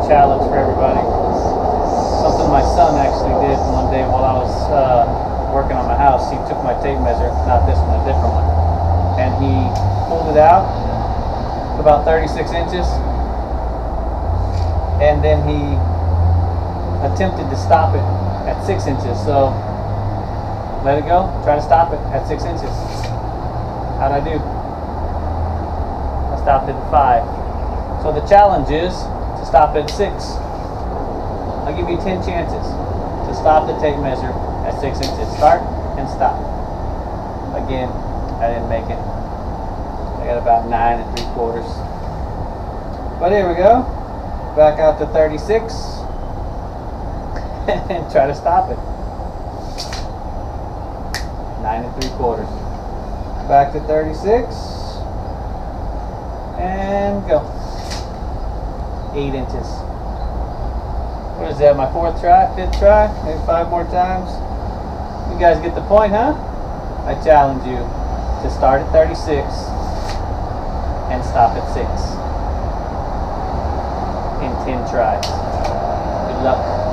challenge for everybody. Something my son actually did one day while I was working on my house. He took my tape measure, not this one, a different one, and he pulled it out about 36 inches, and then he attempted to stop it at 6 inches. So let it go, try to stop it at 6 inches. How'd I do? I stopped it at 5. So the challenge is to stop at 6. I'll give you 10 chances to stop the tape measure at 6 inches. Start and stop. Again, I didn't make it. I got about 9 3/4. But here we go. Back out to 36 and try to stop it. 9 3/4. Back to 36 and go. 8 inches. What is that, my 4th try, 5th try? Maybe 5 more times. You guys get the point, huh? I challenge you to start at 36 and stop at 6 in 10 tries. Good luck.